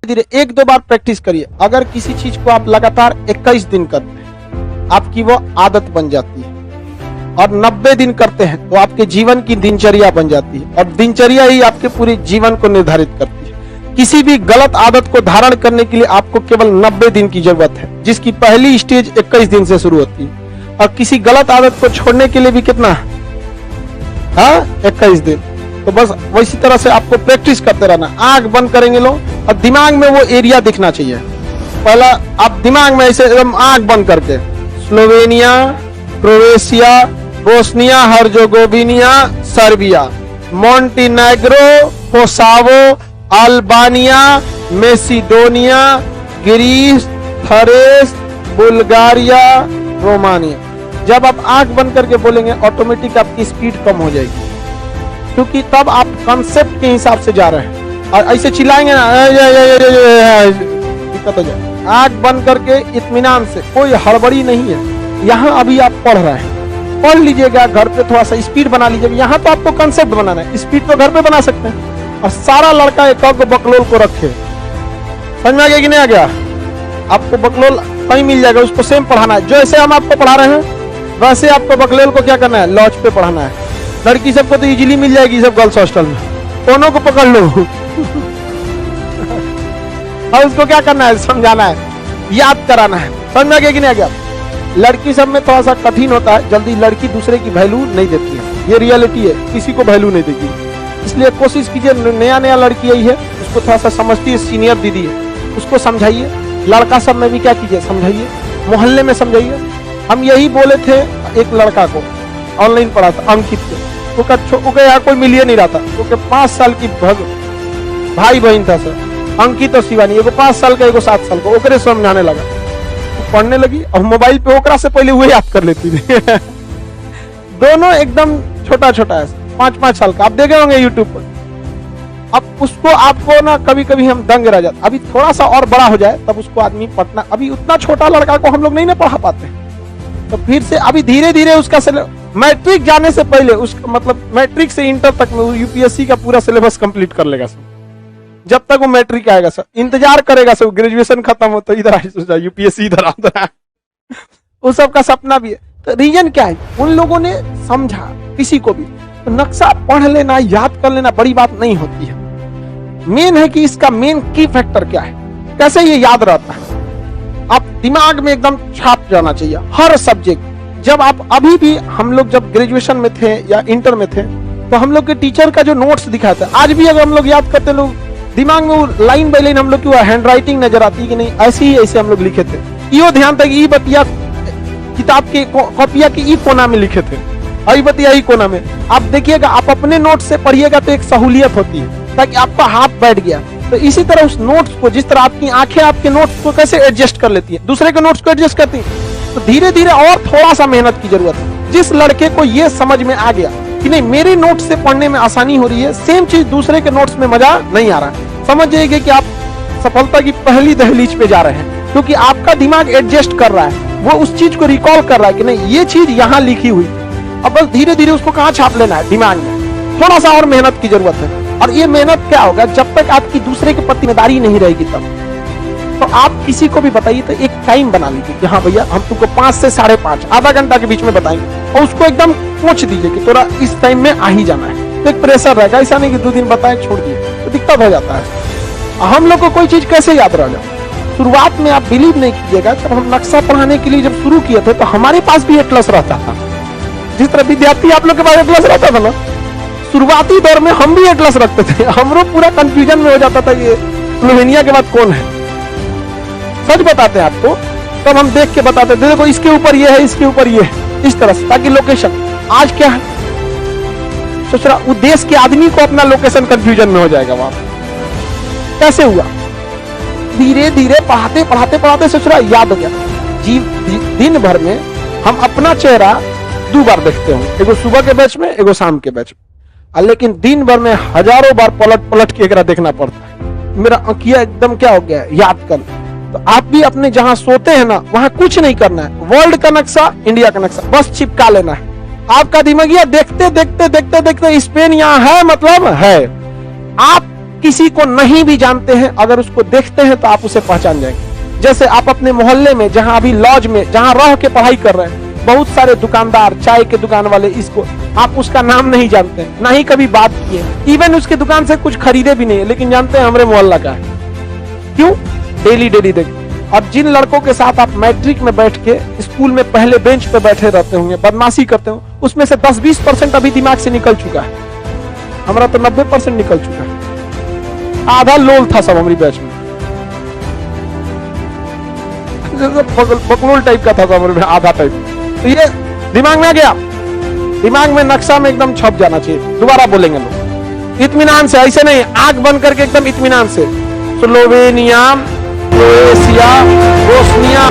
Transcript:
धीरे 1-2 बार प्रैक्टिस करिए। अगर किसी चीज को आप लगातार 21 दिन करते हैं, आपकी वो आदत बन जाती है, और 90 दिन करते हैं तो आपके जीवन की दिनचर्या बन जाती है, और दिनचर्या ही आपके पूरे जीवन को निर्धारित करती है। किसी भी गलत आदत को धारण करने के लिए आपको केवल 90 दिन की जरूरत है, जिसकी पहली स्टेज 21 दिन से शुरू होती है, और किसी गलत आदत को छोड़ने के लिए भी कितना, 21 दिन। तो बस वैसी तरह से आपको प्रैक्टिस करते रहना। आंख बंद करेंगे लोग और दिमाग में वो एरिया दिखना चाहिए। पहला आप दिमाग में ऐसे एकदम आंख बंद करके Slovenia, Croatia, Bosnia Herzegovina, Serbia, Montenegro, Kosovo, Albania, Macedonia, Greece, Thrace, Bulgaria, Romania. जब आप आंख बंद करके बोलेंगे ऑटोमेटिक आपकी स्पीड कम हो जाएगी, क्योंकि तब आप कंसेप्ट के हिसाब से जा रहे हैं। और ऐसे चिल्लाएंगे ना दिक्कत हो जाए। आंख बंद करके इत्मीनान से, कोई हड़बड़ी नहीं है। यहाँ अभी आप पढ़ रहे हैं, पढ़ लीजिएगा, घर पे थोड़ा सा स्पीड बना लीजिएगा। यहाँ तो आपको कंसेप्ट बनाना है, स्पीड तो घर पे बना सकते हैं। और सारा लड़का एक बकलोल को रखे, समझ में आ गया कि नहीं आ गया? आपको बकलोल कहीं मिल जाएगा, उसको सेम पढ़ाना है। जैसे हम आपको पढ़ा रहे हैं वैसे आपको बकलोल को क्या करना है, लॉज पे पढ़ाना है। लड़की सबको तो इजीली मिल जाएगी, सब गर्ल्स हॉस्टल में, दोनों को पकड़ लो और उसको क्या करना है, समझाना है, याद कराना है। समझ में आ गया कि नहीं आ गया? लड़की सब में थोड़ा सा कठिन होता है, जल्दी लड़की दूसरे की वैल्यू नहीं देती है, ये रियलिटी है, किसी को वैल्यू नहीं देगी। इसलिए कोशिश कीजिए, नया लड़की आई है, उसको थोड़ा सा समझती है, सीनियर दीदी है, उसको समझाइए। लड़का सब में भी क्या कीजिए, समझाइए, मोहल्ले में समझाइए। हम यही बोले थे एक लड़का को, ऑनलाइन पढ़ा था, अंकित को, वो यहाँ कोई मिल नहीं रहा था, क्योंकि 5 साल की भाई बहन था सर, अंकित और शिवानी, एगो 5 साल का, एगो 7 साल का, ओकरे समझाने लगा, पढ़ने लगी। और मोबाइल पे ओकरा से पहले वो याद कर लेती थी दोनों एकदम छोटा है, 5-5 साल का, आप देखे होंगे यूट्यूब पर। अब उसको आपको ना कभी कभी हम दंग रह जाते, अभी थोड़ा सा और बड़ा हो जाए तब उसको आदमी पढ़ना, अभी उतना छोटा लड़का को हम लोग नहीं ना पढ़ा पाते, तो फिर से अभी धीरे धीरे उसका मैट्रिक जाने से पहले, उसका मतलब मैट्रिक से इंटर तक में यूपीएससी का पूरा सिलेबस कंप्लीट कर लेगा सर। जब तक वो मैट्रिक आएगा सर, इंतजार करेगा सर, ग्रेजुएशन खत्म हो तो इधर आ, यूपीएससी इधर आ उस सब का सपना भी है। तो रीजन क्या है, उन लोगों ने समझा किसी को भी। तो नक्शा पढ़ लेना, याद कर लेना बड़ी बात नहीं होती है, मेन है कि इसका मेन की फैक्टर क्या है, कैसे ये याद रहता है। आप दिमाग में एकदम छाप जाना चाहिए हर सब्जेक्ट। जब आप अभी भी, हम लोग जब ग्रेजुएशन में थे या इंटर में थे, तो हम लोग के टीचर का जो नोट्स दिखाता है, आज भी अगर हम लोग याद करते, लोग दिमाग में वो लाइन बाय लाइन हम लोग की हैंड राइटिंग नजर आती है कि नहीं, ऐसे ही ऐसे हम लोग लिखे थे। यो ध्यान था कि बतिया किताब के कॉपिया के ई कोना में लिखे थे, आई बतिया ही कोना में। आप देखिएगा, आप अपने नोट से पढ़िएगा तो एक सहूलियत होती है, ताकि आपका हाथ बैठ गया। तो इसी तरह उस नोट्स को, जिस तरह आपकी आंखें आपके नोट्स को कैसे एडजस्ट कर लेती है, दूसरे के नोट्स को एडजस्ट करती है, तो धीरे धीरे और थोड़ा सा मेहनत की जरूरत है। जिस लड़के को ये समझ में आ गया कि नहीं, मेरे नोट्स से पढ़ने में आसानी हो रही है, सेम चीज दूसरे के नोट्स में मजा नहीं आ रहा है, समझ जाइए कि आप सफलता की पहली दहलीज पे जा रहे हैं, क्योंकि आपका दिमाग एडजस्ट कर रहा है, वो उस चीज को रिकॉल कर रहा है कि नहीं, ये चीज यहाँ लिखी हुई। अब बस धीरे धीरे उसको कहाँ छाप लेना है, दिमाग में। थोड़ा सा और मेहनत की जरूरत है, और ये मेहनत क्या होगा, जब तक आपकी दूसरे के प्रति जिम्मेदारी नहीं रहेगी तब। तो आप किसी को भी बताइए तो एक टाइम बना लीजिए कि हाँ भैया, हम तुमको 5 से 5:30 आधा घंटा के बीच में बताएंगे, और उसको एकदम पूछ दीजिए कि थोड़ा इस टाइम में आ ही जाना है। तो एक प्रेशर रहेगा, ऐसा नहीं कि 2 दिन बताए छोड़ दिए, तो दिक्कत हो जाता है। हम लोग को कोई चीज कैसे याद रह जाए। शुरुआत में आप बिलीव नहीं कीजिएगा, जब हम नक्शा पढ़ाने के लिए जब शुरू किए थे, तो हमारे पास भी A+ रहता था, जिस तरह विद्यार्थी आप लोग के पास A+ रहता था ना, शुरुआती दौर में हम भी A+ रखते थे। हम लोग पूरा कंफ्यूजन में हो जाता था, ये स्लोवेनिया के बाद कौन है। सच बताते हैं आपको, तब हम देख के बताते थे, देखो इसके ऊपर ये है, इसके ऊपर ये है, इस तरह से, ताकि लोकेशन। आज क्या है, सोच रहा उद्देश्य के आदमी को अपना लोकेशन कंफ्यूजन में हो जाएगा। वहां कैसे हुआ, धीरे धीरे पढ़ाते पढ़ाते सोच रहा याद हो गया। दिन भर में हम अपना चेहरा 2 बार देखते हैं, एगो सुबह के बैच में, एगो शाम के बैच में, लेकिन दिन भर में हजारों बार पलट के एकरा देखना पड़ता है। मेरा अंकिया एकदम क्या हो गया, याद कर। तो आप भी अपने जहां सोते हैं ना, वहां कुछ नहीं करना है, वर्ल्ड का नक्शा, इंडिया का नक्शा बस चिपका लेना है। आपका दिमागिया देखते देखते स्पेन यहाँ है, मतलब है। आप किसी को नहीं भी जानते हैं, अगर उसको देखते हैं तो आप उसे पहचान जाएंगे। जैसे आप अपने मोहल्ले में, जहां अभी लॉज में जहां रह के पढ़ाई कर रहे हैं, बहुत सारे दुकानदार, चाय के दुकान वाले, इसको आप उसका नाम नहीं जानते, ना ही कभी बात किए, इवन उसके दुकान से कुछ खरीदे भी नहीं है, लेकिन जानते हैं हमारे मोहल्ला का है। क्यों? डेली डेली देख। और जिन लड़कों के साथ आप मैट्रिक में बैठ के स्कूल में पहले बेंच पे बैठे रहते होंगे, बदमाशी करते हो, उसमें से 10-20% अभी दिमाग से निकल चुका है। हमारा तो 90% निकल चुका है। आधा लोल था सब हमारी बैच में, बकलोल टाइप का था सब हमारे में, आधा टाइप। तो ये दिमाग में आ गया, दिमाग में नक्शा में एकदम छप जाना चाहिए। दोबारा बोलेंगे लोग इत्मीनान से, ऐसे नहीं, आंख बंद करके एकदम इत्मीनान से। Slovenia, Croatia, Bosnia,